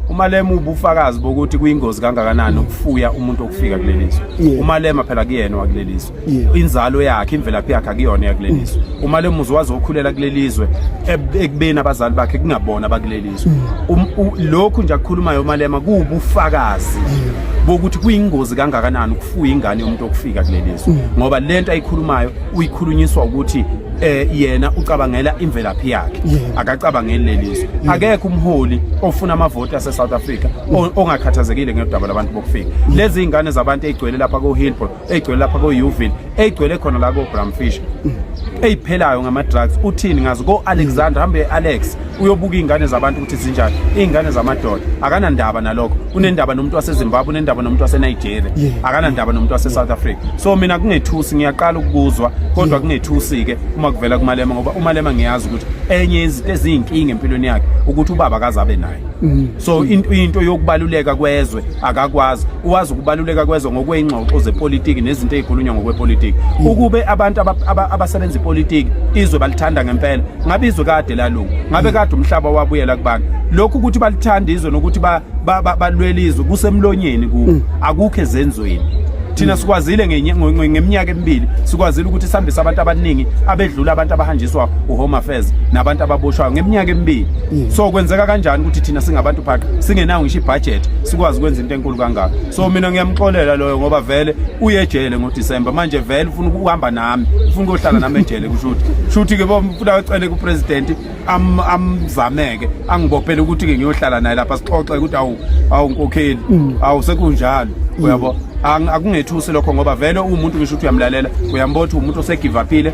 umalema ubufakazi bokuthi kuyingozi kangakanani ukufuya umuntu okufika kulelizwe. Umalema phela kuyena wakulelizwe. Inzalo yakhe, imvelaphi yakhe akuyona yakulelizwe. Umalema uzwazi ukukhulela kulelizwe ekubeni abazali bakhe kungabona abakulelizwe. Lokhu nje akukhulumayo umalema kubufakazi bokuthi kuyingozi kangakanani ukufuya ingane yomuntu okufika kulelizwe. Ngoba lento ayikhulumayo uyikhulunyiswa ukuthi yena ucabangela imvelaphi yakhe akacabangeli lelizwe. Akekho umholi ofuna amavoti ase South Africa ongakhathazekile ngodaba labantu bokufika. Lezi ingane zabantu ezigcwele lapha ko Hillbrow, ezigcwele lapha ko Uville, ezigcwele khona la ko Bramfish, eziphelayo ngama drugs. Uthini ngazo ko Alexander, hambe Alex uyobuka ingane zabantu ukuthi zinjani. Ingane zamadoda akana ndaba nalokho. Unendaba nomuntu waseZimbabwe, unendaba nomuntu waseNigeria, akana ndaba nomuntu wase South Africa. So mina kungethusi, ngiyaqala ukubuzwa kodwa kungethusi ke uma kuvela kumalema, ngoba umalema ngiyazi ukuthi enye izinto eziyinkinga empilweni yakhe ukuthi ubaba akazabe naye. So into yokubaluleka kwezwe akakwazi. Uwazi ukubaluleka kwezwe ngokwengxoxo zepolitiki nezinto ezikhulunywa ngokwepolitiki. Ukube abantu abasebenza ipolitiki izwe balithanda ngempela, ngabe izwe kade lalungu, ngabe kade umhlaba wabuyela kubantu. Lokhu ukuthi balithanda izwe nokuthi balwelizwe kusemlonyeni ku akukho ezenzweni. Thina sikwazile ngeminyaka emibili sikwazile ukuthi sihambise abantu abaningi abedlula abantu abahanjiswa uHome Affairs nabantu ababoshwa ngeminyaka emibili. So kwenzeka kanjani ukuthi thina singabantu phaka singenawo ngisho ibudget sikwazi ukwenza into enkulu kangaka? So mina ngiyamxolela loyo ngoba vele uye ejele ngoDecember, manje vele ufuna ukuhamba nami, ufuna ukuhlala nami ejele kushuthi ke bafuna ucele kupresident amzameke angibophele ukuthi ke ngiyohlala naye lapha sixoxe ukuthi awu nkokheli awu sekunjalo, uyabo. Akungethusi lokho ngoba vele umuntu ngisho ukuthi uyamlalela, uyambotha umuntu osegive upile.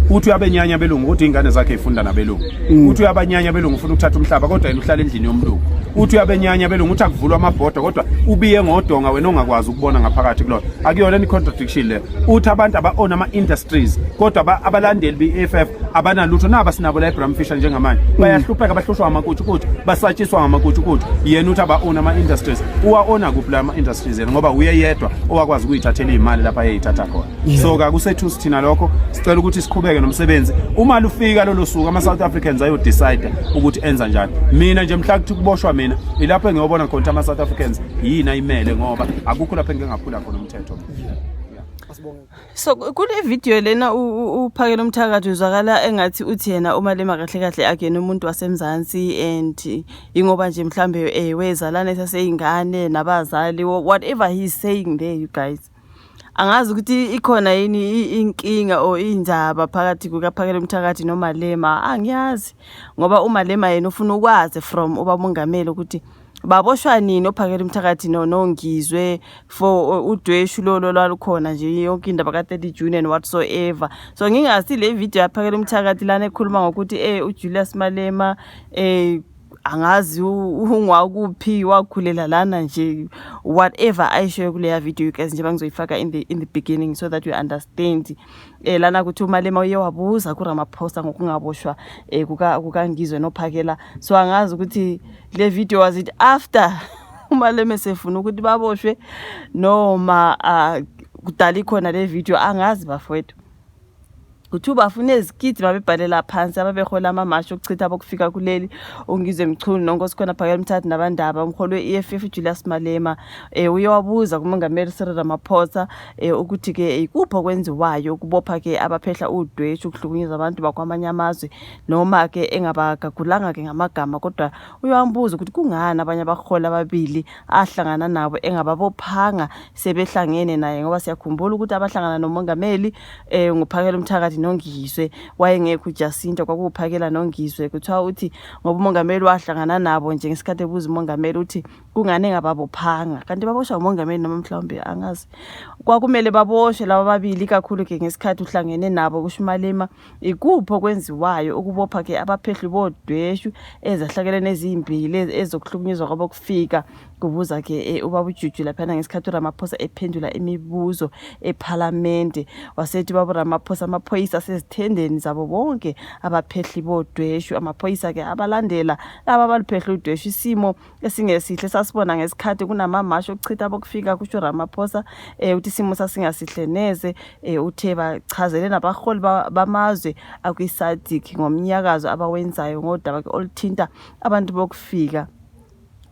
Uthi uyabenyanya belungu ukuthi ingane zakhe ifunda nabelungu. Uthi uyabanyanya belungu ufuna ukuthatha umhlaba kodwa yena uhlala endlini yomlungu. Uthi uyabenyanya belungu uthi akuvulwa amabhoda kodwa ubiye ngodonga wena ongakwazi ukubona ngaphakathi kulona. Akuyona ni contradiction le. Uthi abantu aba-own ama-industries kodwa abalandeli be-EFF abanalutho naba sinabo la eBramfish njengamanje. Bayahlupheka, bahlushwa ngamakutshukutshu, basatshiswa ngamakutshukutshu. Yena uthi aba-own ama-industries. Uwa-ona kuphi la ama-industries yena ngoba uye yedwa owakwazi ukuyithathela imali lapha eyithatha khona. So kakusethusi thina lokho, sicela ukuthi siqhubeke nomsebenzi. Uma lufika lolo suku ama-South Africans ayo decide ukuthi enza njani. Mina nje mhla kuthi kuboshwa mina ilapho engiyobona khona ama-South Africans yini ayimele ngoba akukho lapho engingaphula khona umthetho. So kule video lena uphakela umthakathi uzwakala engathi uthi yena umalema kahle kahle akuyena umuntu wasemzansi and ingoba nje mhlambe wezalana saseyingane nabazali, whatever he's saying there you guys. Angazi ukuthi ikhona yini inkinga o indaba phakathi kukaphakela umthakathi nomalema, angiyazi ngoba umalema yena ufuna ukwazi from ubamongameli ukuthi baboshwa nini ophakela umthakathi nongizwe for udweshu lolo lwalukhona nje yonke indaba ka30 June and whatsoever. So ngingazi le video yaphakela umthakathi lana ekhuluma ngokuthi uJulius Malema angazi ungwakuphi wakhulela lana nje, whatever ayisho kuleya video you guys nje bangizoyifaka in the beginning so that you understand lana ukuthi umalema uye wabuza kuRamaphosa ngokungaboshwa kukangizwe nophakela. So angazi ukuthi le video was it after umalema sefuna ukuthi baboshwe noma kudala ikhona le video, angazi bafowethu. Kuthi bafuna ezikiti babebhalela phansi ababehola amamasho okuchitha abokufika kuleli ongizwe emchunu nonkosikhona phakela umthathi nabandaba umholo we-EFF Julius Malema uyewabuza kumongameli Cyril Ramaphosa ukuthi ke ikupho kwenziwayo ukubopha ke abaphehla udweshu ukuhlukunyezwa abantu bakwamanye amazwe noma ke engabagagulanga ke ngamagama, kodwa uyambuza ukuthi kungani abanye abahola ababili ahlangana nabo engababophanga sebehlangene naye, ngoba siyakhumbula ukuthi abahlangana nomongameli nguphakela umthakathi nongizwe wayengekho uJacinta kwakuphakela nongizwe. Kuthiwa uthi ngoba umongameli wahlangana nabo nje ngesikhathi ebuza umongameli uthi kungane engababophanga, kanti baboshwa umongameli noma mhlawumbe angazi kwakumele baboshwe laba babili kakhulu ke ngesikhathi uhlangene nabo. Kusho umalema ikupho kwenziwayo ukubopha ke abaphehli bodweshu ezahlakele nezimbili ezokuhlukunyezwa kwabokufika kubuza ke ubaba uJuju lapha ngesikhathi uRamaphosa ephendula imibuzo eParliament wasethi baba Ramaphosa amaphoyisa asezithendeni zabo bonke abaphehli bodweshu amaphoyisa ke abalandela laba abaluphehla udweshu isimo esingesihle sasibona ngesikhathi kunamamasho okuchitha bokufika kusho Ramaphosa uthi isimo sasingasihle neze uthe bachazele nabaholi bamazwe akwiSADC ngomnyakazo abawenzayo ngodaba ke oluthinta abantu bokufika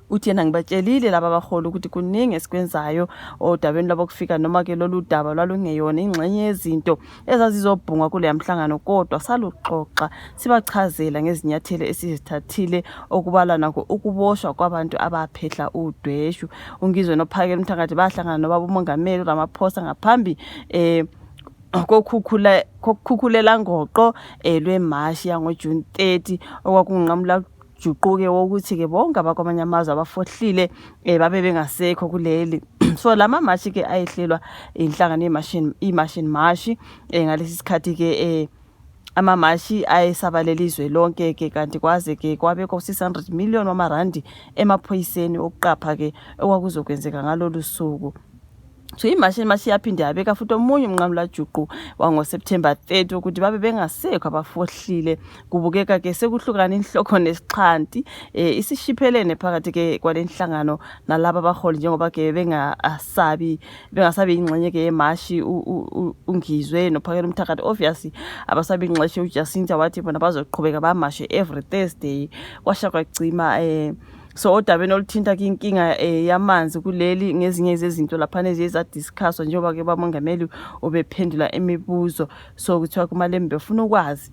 uthi yena ngibatshelile laba abaholi ukuthi kuningi esikwenzayo odabeni labo kufika noma ke lolu daba lwalungeyona ingxenye yezinto ezazizobhunga kule yamhlangano kodwa saluxoxa sibachazela ngezinyathelo esizithathile okubala nako ukuboshwa kwabantu abaphehla udweshu ungizwe nophakela umthakathi bahlangana nobaba umongameli uRamaphosa ngaphambi kokukhukulela ngoqo lwemashi yango June 30 okwakunqamula juquke wokuthi ke bonke abakwamanye amazwe abafohlile babe bengasekho kuleli so lama mashi ke ayehlelwa inhlangano imachine mashi ngalesi sikhathi ke amamashi ayesabalelizwe lonke ke kanti kwaze ke kwabe ko 600 million wamarandi emaphoyiseni okuqapha ke okwakuzokwenzeka ngalolu suku so imashi yaphinde yabeka futhi omunye umnqamula juqu wango September 30 ukuthi babe bengasekho abafohlile kubukeka ke sekuhlukana inhloko nesixhanti isishiphelene phakathi ke kwalenhlangano nalabo abaholi njengoba ke bengasabi ingxenye ke yemashi ungizwe nophakela umthakathi obviously abasabi ingxeshe uJacinta wathi bona bazoqhubeka bamashe every Thursday kwasha kwacima so odabeni oluthinta inkinga yamanzi kuleli ngezinye izinto lapha neziyeza discusswa njengoba ke bamongameli obephendula imibuzo so kuthiwa kumalembe befuna ukwazi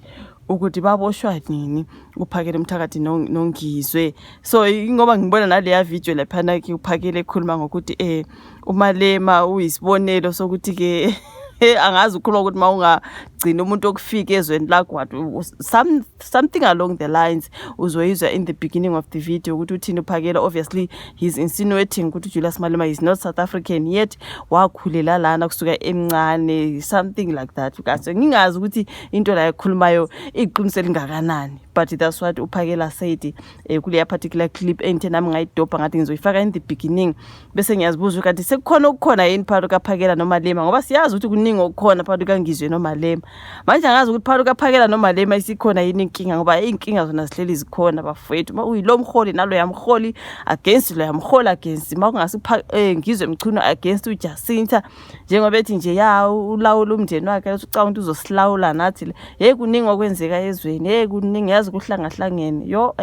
ukuthi baboshwa nini uphakele umthakathi nongizwe so ngoba ngibona naleya video lapha nake uphakele ekhuluma ngokuthi umalema uyisibonelo sokuthi ke angazi ukukhuluma ukuthi mawungagcina umuntu okufika ezweni lakho something along the lines uzoyizwa in the beginning of the video ukuthi uthini uphakela obviously he's insinuating ukuthi Julius Malema is not South African yet wakhulela lana kusuka emncane something like that kasi ngingazi ukuthi into la ekhulumayo iqinisele ngakanani but that's what uphakela said kule particular clip ente nami ngayidopha ngathi ngizoyifaka in the beginning bese ngiyazibuza ukuthi sekukhona ukukhona yini phakathi kaPhakela noMalema ngoba siyazi ukuthi kuningi okukhona phakathi kaNgizwe noMalema manje angazi ukuthi phakathi kaPhakela noMalema isikhona yini inkinga ngoba inkinga zona zihleli zikhona bafowethu uma uyilo mholi nalo yamholi against lo yamholi against makungasi Ngizwe Mchunu against uJacinta njengoba ethi nje ya ulawula umndeni wakhe ucanga ukuthi uzosilawula nathi kuningi okwenzeka ezweni kuningi yazi kuhlangahlangene yo